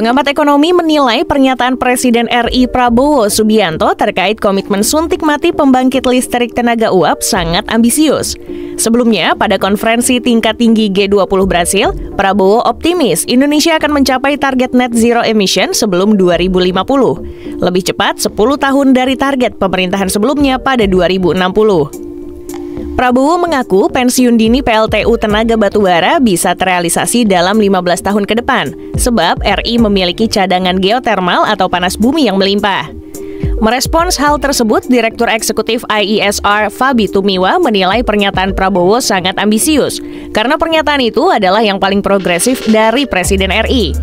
Pengamat ekonomi menilai pernyataan Presiden RI Prabowo Subianto terkait komitmen suntik mati pembangkit listrik tenaga uap sangat ambisius. Sebelumnya, pada konferensi tingkat tinggi G20 Brasil, Prabowo optimis Indonesia akan mencapai target net zero emission sebelum 2050. Lebih cepat 10 tahun dari target pemerintahan sebelumnya pada 2060. Prabowo mengaku pensiun dini PLTU tenaga batubara bisa terrealisasi dalam 15 tahun ke depan, sebab RI memiliki cadangan geotermal atau panas bumi yang melimpah. Merespons hal tersebut, Direktur Eksekutif IESR Fabi Tumiwa menilai pernyataan Prabowo sangat ambisius, karena pernyataan itu adalah yang paling progresif dari Presiden RI.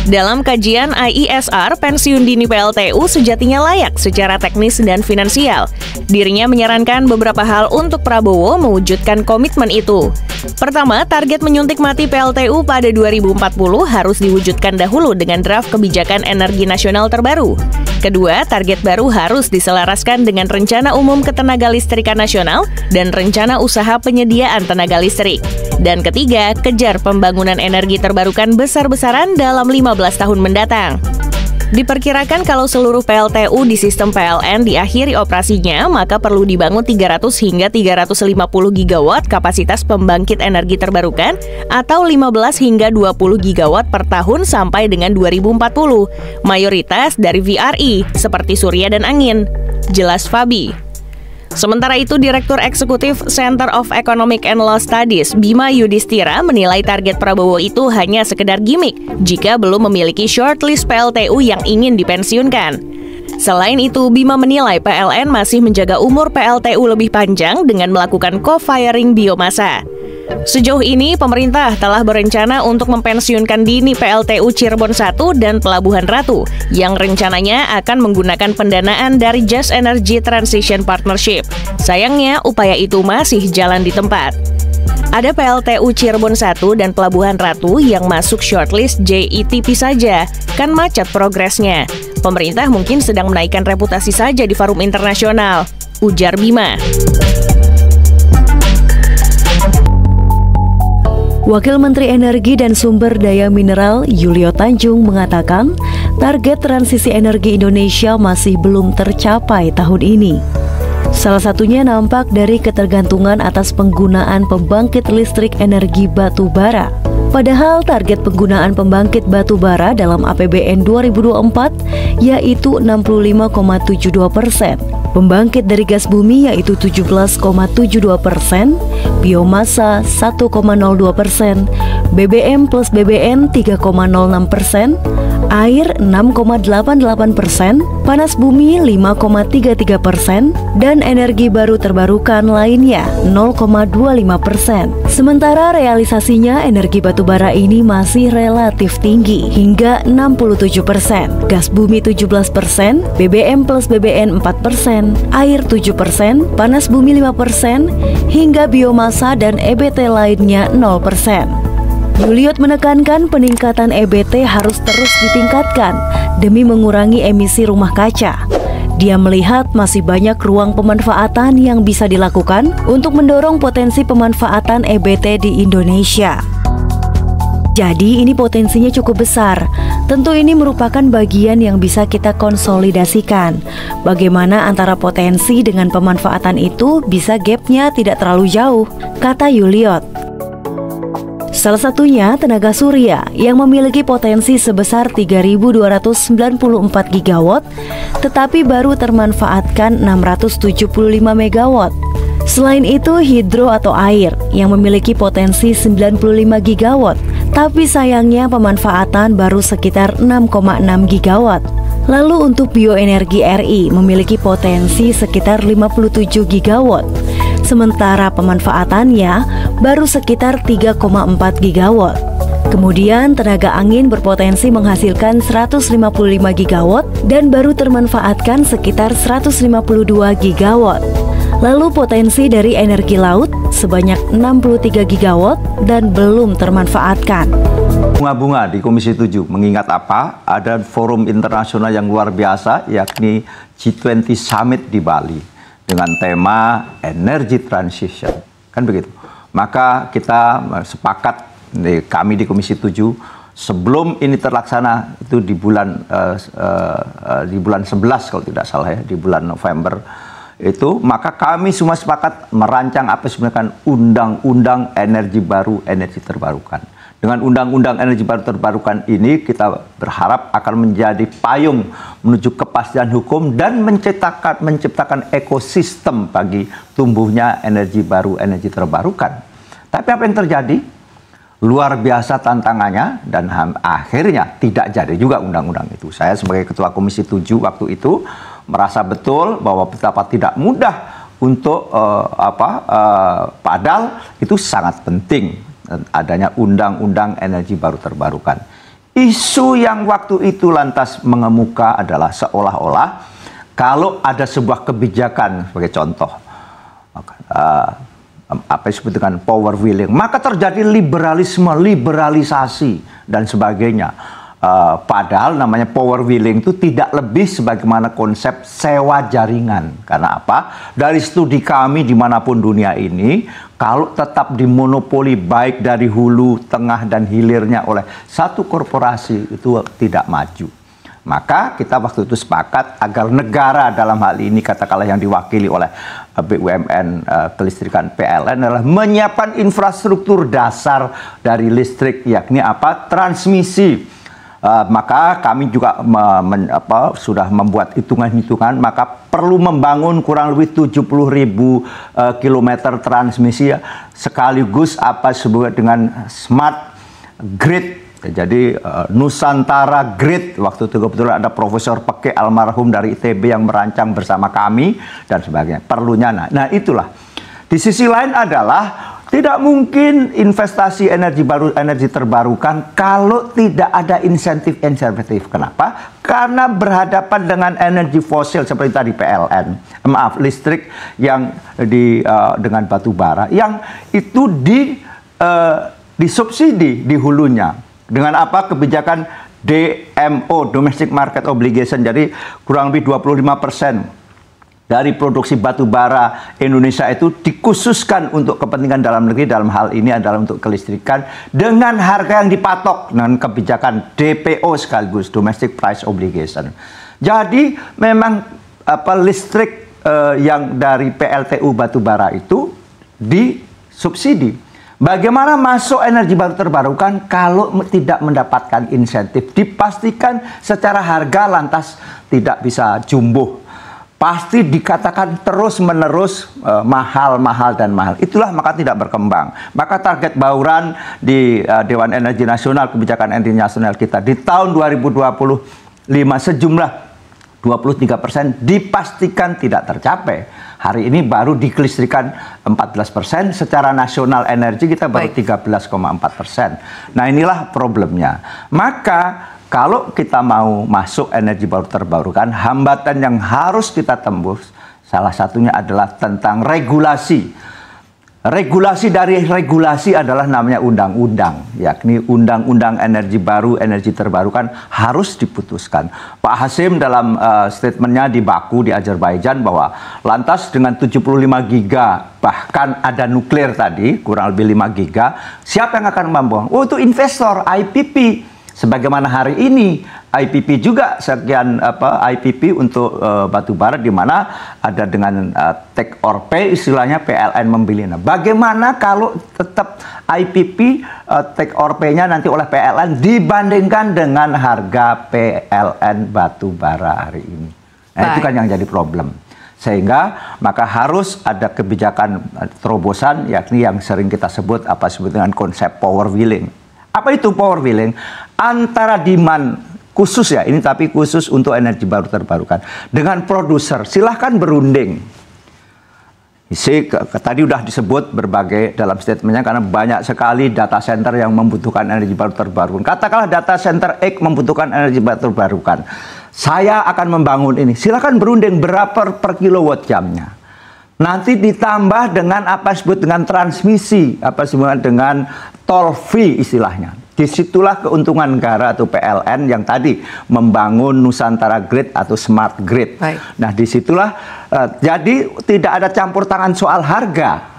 Dalam kajian IESR, pensiun dini PLTU sejatinya layak secara teknis dan finansial. Dirinya menyarankan beberapa hal untuk Prabowo mewujudkan komitmen itu. Pertama, target menyuntik mati PLTU pada 2040 harus diwujudkan dahulu dengan draft kebijakan energi nasional terbaru. Kedua, target baru harus diselaraskan dengan Rencana Umum Ketenagalistrikan Nasional dan Rencana Usaha Penyediaan Tenaga Listrik. Dan ketiga, kejar pembangunan energi terbarukan besar-besaran dalam 15 tahun mendatang. Diperkirakan kalau seluruh PLTU di sistem PLN diakhiri operasinya, maka perlu dibangun 300 hingga 350 gigawatt kapasitas pembangkit energi terbarukan atau 15 hingga 20 gigawatt per tahun sampai dengan 2040. Mayoritas dari VRI, seperti surya dan angin. Jelas Fabi. Sementara itu, Direktur Eksekutif Center of Economic and Law Studies, Bima Yudhistira, menilai target Prabowo itu hanya sekedar gimmick jika belum memiliki shortlist PLTU yang ingin dipensiunkan. Selain itu, Bima menilai PLN masih menjaga umur PLTU lebih panjang dengan melakukan co-firing biomasa. Sejauh ini, pemerintah telah berencana untuk mempensiunkan dini PLTU Cirebon 1 dan Pelabuhan Ratu, yang rencananya akan menggunakan pendanaan dari Just Energy Transition Partnership. Sayangnya, upaya itu masih jalan di tempat. Ada PLTU Cirebon 1 dan Pelabuhan Ratu yang masuk shortlist JETP saja, kan macet progresnya. Pemerintah mungkin sedang menaikkan reputasi saja di forum internasional, ujar Bima. Wakil Menteri Energi dan Sumber Daya Mineral Yulio Tanjung mengatakan target transisi energi Indonesia masih belum tercapai tahun ini. Salah satunya nampak dari ketergantungan atas penggunaan pembangkit listrik energi batu bara. Padahal target penggunaan pembangkit batu bara dalam APBN 2024 yaitu 65,72%. Pembangkit dari gas bumi yaitu 17,72%, biomasa 1,02%, BBM plus BBN 3,06%, air 6,88%, panas bumi 5,33%, dan energi baru terbarukan lainnya 0,25%. Sementara realisasinya energi batubara ini masih relatif tinggi hingga 67%, gas bumi 17%, BBM plus BBN 4%, air 7%, panas bumi 5%, hingga biomasa dan EBT lainnya 0%. Yuliot menekankan peningkatan EBT harus terus ditingkatkan demi mengurangi emisi rumah kaca. Dia melihat masih banyak ruang pemanfaatan yang bisa dilakukan untuk mendorong potensi pemanfaatan EBT di Indonesia. Jadi ini potensinya cukup besar. Tentu ini merupakan bagian yang bisa kita konsolidasikan. Bagaimana antara potensi dengan pemanfaatan itu bisa gapnya tidak terlalu jauh, kata Yuliot. Salah satunya tenaga surya yang memiliki potensi sebesar 3.294 gigawatt, tetapi baru termanfaatkan 675 megawatt. Selain itu, hidro atau air yang memiliki potensi 95 gigawatt, tapi sayangnya pemanfaatan baru sekitar 6,6 gigawatt. Lalu untuk bioenergi RI memiliki potensi sekitar 57 gigawatt, sementara pemanfaatannya baru sekitar 3,4 gigawatt. Kemudian tenaga angin berpotensi menghasilkan 155 gigawatt dan baru termanfaatkan sekitar 152 gigawatt. Lalu potensi dari energi laut sebanyak 63 gigawatt dan belum termanfaatkan. Bunga-bunga di Komisi 7 mengingat apa? Ada forum internasional yang luar biasa yakni G20 Summit di Bali dengan tema Energy Transition. Kan begitu. Maka kita sepakat, kami di Komisi 7 sebelum ini terlaksana itu di bulan 11 kalau tidak salah ya, di bulan November itu, maka kami semua sepakat merancang apa sebenarnya undang-undang energi baru, energi terbarukan. Dengan undang-undang energi baru terbarukan ini kita berharap akan menjadi payung menuju kepastian hukum dan menciptakan ekosistem bagi tumbuhnya energi baru, energi terbarukan. Tapi apa yang terjadi? Luar biasa tantangannya dan akhirnya tidak jadi juga undang-undang itu. Saya sebagai Ketua Komisi 7 waktu itu merasa betul bahwa betapa tidak mudah untuk padahal itu sangat penting adanya undang-undang energi baru terbarukan. Isu yang waktu itu lantas mengemuka adalah seolah-olah kalau ada sebuah kebijakan, sebagai contoh apa disebut dengan power wheeling, maka terjadi liberalisme, liberalisasi dan sebagainya. Padahal namanya power wheeling itu tidak lebih sebagaimana konsep sewa jaringan. Karena apa? Dari studi kami dimanapun dunia ini, kalau tetap dimonopoli baik dari hulu, tengah, dan hilirnya oleh satu korporasi itu tidak maju. Maka kita waktu itu sepakat agar negara dalam hal ini katakanlah yang diwakili oleh BUMN kelistrikan PLN adalah menyiapkan infrastruktur dasar dari listrik, yakni apa? Transmisi. Maka kami juga sudah membuat hitungan-hitungan, maka perlu membangun kurang lebih 70.000 kilometer transmisi ya, sekaligus apa disebut dengan smart grid. Jadi Nusantara Grid, waktu itu kebetulan ada Profesor Peke almarhum dari ITB yang merancang bersama kami dan sebagainya. Perlunya, nah itulah. Di sisi lain adalah tidak mungkin investasi energi baru, energi terbarukan kalau tidak ada insentif. Kenapa? Karena berhadapan dengan energi fosil seperti tadi PLN, listrik yang dengan batu bara, yang itu disubsidi di hulunya. Dengan apa? Kebijakan DMO, Domestic Market Obligation. Jadi kurang lebih 25% dari produksi batu bara Indonesia itu dikhususkan untuk kepentingan dalam negeri, dalam hal ini adalah untuk kelistrikan dengan harga yang dipatok dengan kebijakan DPO sekaligus Domestic Price Obligation. Jadi memang listrik yang dari PLTU batu bara itu disubsidi. Bagaimana masuk energi baru terbarukan kalau tidak mendapatkan insentif? Dipastikan secara harga lantas tidak bisa jumbo. Pasti dikatakan terus-menerus mahal. Itulah maka tidak berkembang. Maka target bauran di Dewan Energi Nasional, Kebijakan Energi Nasional kita di tahun 2025 sejumlah 23% dipastikan tidak tercapai. Hari ini baru dikelistrikan 14%, secara nasional energi kita baru 13,4%. Nah inilah problemnya. Maka kalau kita mau masuk energi baru terbarukan, hambatan yang harus kita tembus salah satunya adalah tentang regulasi. Regulasi dari regulasi adalah namanya undang-undang, yakni undang-undang energi baru, energi terbarukan harus diputuskan. Pak Hasim dalam statementnya di Baku di Azerbaijan bahwa lantas dengan 75 giga bahkan ada nuklir tadi kurang lebih 5 giga, siapa yang akan membuang? Oh itu investor, IPP. Sebagaimana hari ini IPP juga sekian IPP untuk batu bara di mana ada dengan take or pay istilahnya PLN membeli. Nah, bagaimana kalau tetap IPP take or pay-nya nanti oleh PLN dibandingkan dengan harga PLN batu bara hari ini? Nah, itu kan yang jadi problem. Sehingga maka harus ada kebijakan terobosan yakni yang sering kita sebut dengan konsep power wheeling. Apa itu power wheeling? Antara demand khusus ya, ini tapi khusus untuk energi baru terbarukan. Dengan produser, silahkan berunding. Tadi sudah disebut berbagai dalam statementnya karena banyak sekali data center yang membutuhkan energi baru terbarukan. Katakanlah data center X membutuhkan energi baru terbarukan. Saya akan membangun ini. Silahkan berunding berapa per kilowatt jamnya. Nanti ditambah dengan apa disebut dengan transmisi, apa disebut dengan toll fee istilahnya. Disitulah keuntungan negara atau PLN yang tadi membangun Nusantara Grid atau Smart Grid. Baik. Nah, disitulah jadi tidak ada campur tangan soal harga.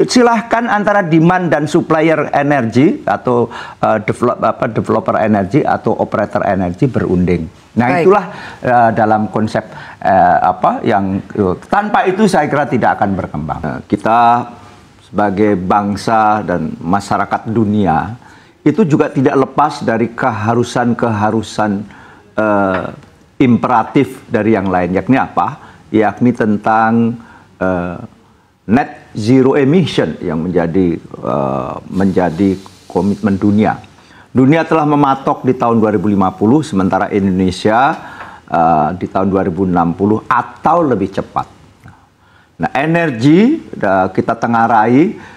Silahkan antara demand dan supplier energi atau developer energi atau operator energi berunding. Nah, Baik. itulah dalam konsep yang tanpa itu saya kira tidak akan berkembang. Kita sebagai bangsa dan masyarakat dunia itu juga tidak lepas dari keharusan-keharusan imperatif dari yang lain, yakni apa? Yakni tentang net zero emission yang menjadi komitmen dunia. Dunia telah mematok di tahun 2050, sementara Indonesia di tahun 2060 atau lebih cepat. Nah, energi kita tengarai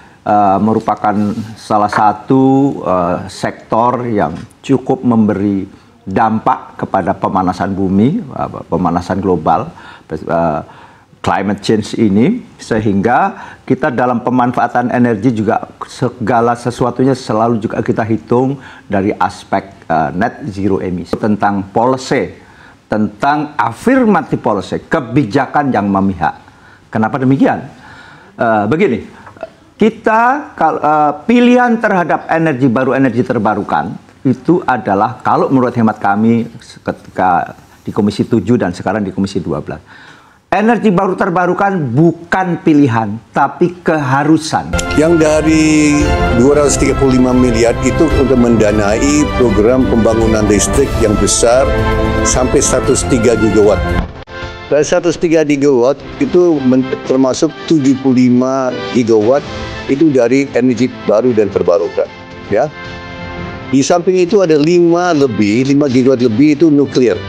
merupakan salah satu sektor yang cukup memberi dampak kepada pemanasan bumi, pemanasan global, climate change ini, sehingga kita dalam pemanfaatan energi juga segala sesuatunya selalu juga kita hitung dari aspek net zero emission. Tentang policy, tentang affirmative policy, kebijakan yang memihak. Kenapa demikian? Begini. Kita pilihan terhadap energi baru, energi terbarukan itu adalah kalau menurut hemat kami ketika di Komisi 7 dan sekarang di Komisi 12. Energi baru terbarukan bukan pilihan tapi keharusan. Yang dari 235 miliar itu untuk mendanai program pembangunan listrik yang besar sampai 103 gigawatt. Dan 103 gigawatt itu termasuk 75 gigawatt itu dari energi baru dan terbarukan, ya. Di samping itu ada 5 gigawatt lebih itu nuklir,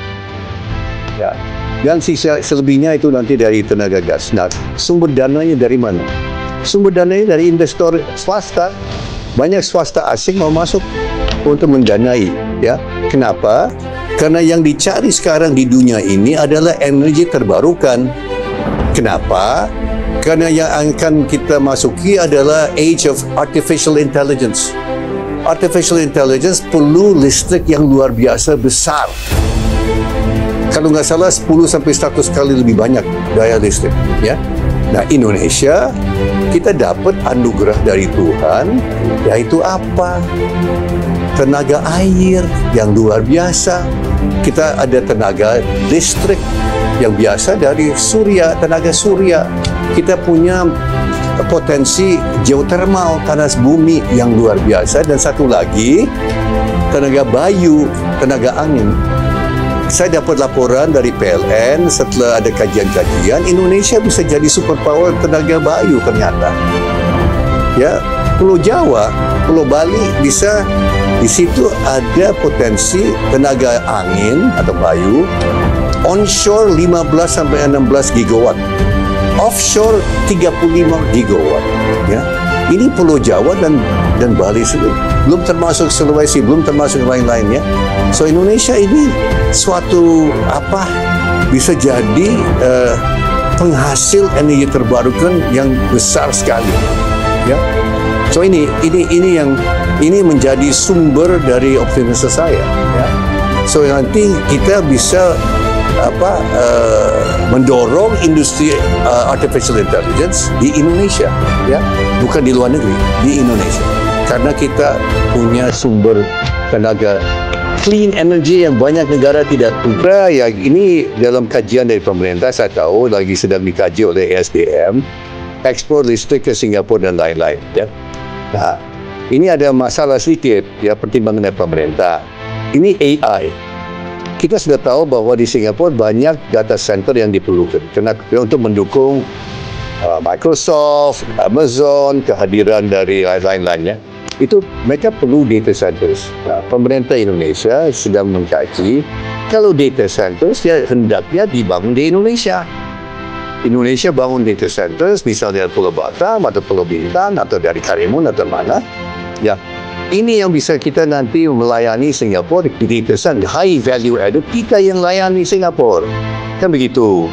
ya. Dan sisa selebihnya itu nanti dari tenaga gas. Nah, sumber dananya dari mana? Sumber dananya dari investor swasta. Banyak swasta asing mau masuk untuk mendanai, ya. Kenapa? Karena yang dicari sekarang di dunia ini adalah energi terbarukan. Kenapa? Karena yang akan kita masuki adalah age of artificial intelligence. Artificial intelligence perlu listrik yang luar biasa besar. Kalau nggak salah 10-100 kali lebih banyak daya listrik, ya. Nah, Indonesia kita dapat anugerah dari Tuhan, yaitu apa? Tenaga air yang luar biasa. Kita ada tenaga listrik yang biasa dari surya, tenaga surya. Kita punya potensi geotermal, panas bumi yang luar biasa. Dan satu lagi, tenaga bayu, tenaga angin. Saya dapat laporan dari PLN setelah ada kajian-kajian, Indonesia bisa jadi superpower tenaga bayu ternyata. Ya, Pulau Jawa, Pulau Bali bisa, di situ ada potensi tenaga angin atau bayu, onshore 15-16 gigawatt, offshore 35 gigawatt. Ya, ini Pulau Jawa dan Bali sendiri. Belum termasuk Sulawesi, belum termasuk lain-lainnya. So Indonesia ini suatu bisa jadi penghasil energi terbarukan yang besar sekali. Ya. So ini menjadi sumber dari optimisme saya. Ya. So nanti kita bisa mendorong industri artificial intelligence di Indonesia, ya, bukan di luar negeri, di Indonesia, karena kita punya sumber tenaga clean energy yang banyak negara tidak punya. Ya, ini dalam kajian dari pemerintah saya tahu lagi sedang dikaji oleh SDM, ekspor listrik ke Singapura dan lain-lain. Ya. Nah, ini ada masalah sedikit, ya, pertimbangan dari pemerintah. Ini AI. Kita sudah tahu bahwa di Singapura banyak data center yang diperlukan untuk mendukung Microsoft, Amazon, kehadiran dari lain-lainnya. Itu mereka perlu data centers. Nah, pemerintah Indonesia sedang mengkaji kalau data centers ya hendaknya dibangun di Indonesia. Indonesia bangun data centers misalnya Pulau Batam atau Pulau Bintan atau dari Karimun atau mana. Ya. Ini yang bisa kita nanti melayani Singapura di data center, high value added, kita yang layani Singapura. Kan begitu.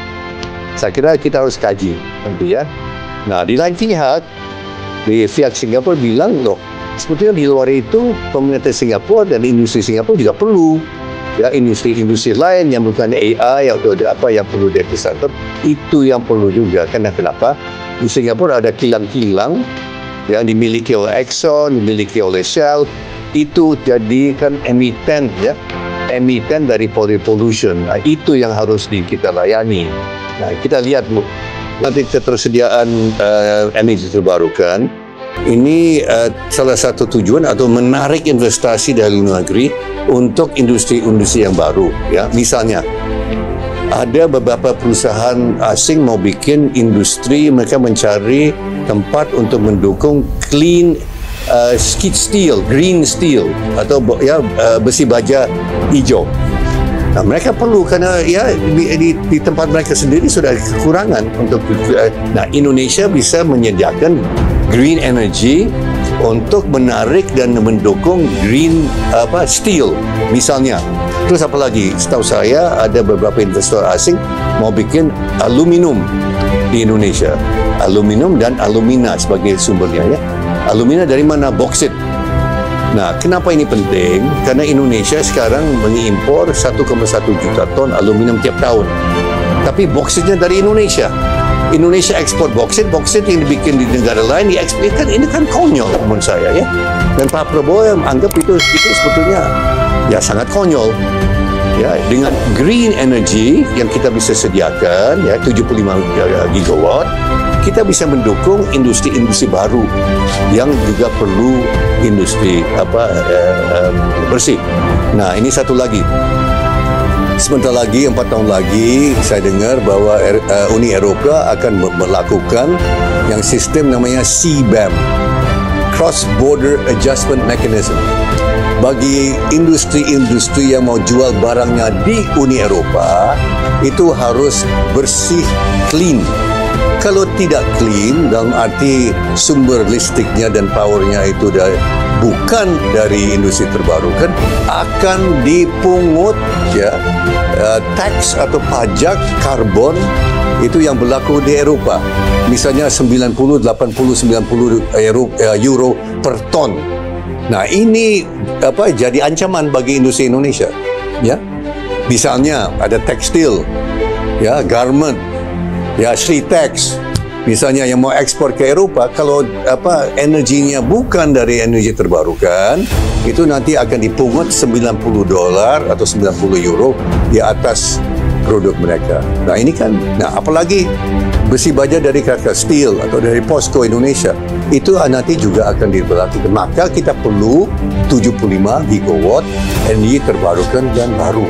Saya kira kita harus kaji nanti, ya. Nah, di lain pihak, di pihak Singapura bilang, loh, sebetulnya di luar itu pemerintah Singapura dan industri Singapura juga perlu. Ya, industri lain yang bukan AI atau apa yang perlu data center itu yang perlu juga. Karena kenapa? Di Singapura ada kilang-kilang yang dimiliki oleh Exxon, dimiliki oleh Shell, itu jadikan emiten, ya, emiten dari pollution. Nah, itu yang harus kita layani. Nah, kita lihat Bu, nanti ketersediaan energi terbarukan ini salah satu tujuan atau menarik investasi dari luar negeri untuk industri-industri yang baru. Ya, misalnya ada beberapa perusahaan asing mau bikin industri, mereka mencari tempat untuk mendukung clean skid steel, green steel atau besi baja hijau. Nah, mereka perlu karena ya di tempat mereka sendiri sudah kekurangan untuk. Nah, Indonesia bisa menyediakan green energy untuk menarik dan mendukung green steel misalnya. Terus apa lagi? Setahu saya ada beberapa investor asing mau bikin aluminium di Indonesia. Aluminium dan alumina sebagai sumbernya, ya. Alumina dari mana? Boksit. Nah, kenapa ini penting? Karena Indonesia sekarang mengimpor 1,1 juta ton aluminium tiap tahun. Tapi boksitnya dari Indonesia. Indonesia ekspor boksit yang dibikin di negara lain diekspor. Ini kan konyol menurut saya, ya. Dan Pak Prabowo yang anggap itu sebetulnya ya sangat konyol. Ya, dengan green energy yang kita bisa sediakan, ya 75 gigawatt, kita bisa mendukung industri-industri baru yang juga perlu industri bersih. Nah, ini satu lagi. Sebentar lagi, 4 tahun lagi, saya dengar bahwa Uni Eropa akan melakukan yang sistem namanya CBAM, Cross Border Adjustment Mechanism. Bagi industri-industri yang mau jual barangnya di Uni Eropa, itu harus bersih, clean. Kalau tidak clean, dalam arti sumber listriknya dan powernya itu bukan dari industri terbarukan, akan dipungut ya tax atau pajak karbon itu yang berlaku di Eropa. Misalnya 90, 80, 90 euro per ton. Nah, ini jadi ancaman bagi industri Indonesia, ya. Misalnya ada tekstil, ya, garment, ya, Sritex. Misalnya yang mau ekspor ke Eropa, kalau energinya bukan dari energi terbarukan, itu nanti akan dipungut $90 atau 90 euro di atas produk mereka. Nah, ini kan, apalagi besi baja dari Krakatau Steel atau dari POSCO Indonesia, itu nanti juga akan diberlakukan. Maka kita perlu 75 gigawatt energi terbarukan dan baru.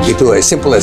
Itu as simple as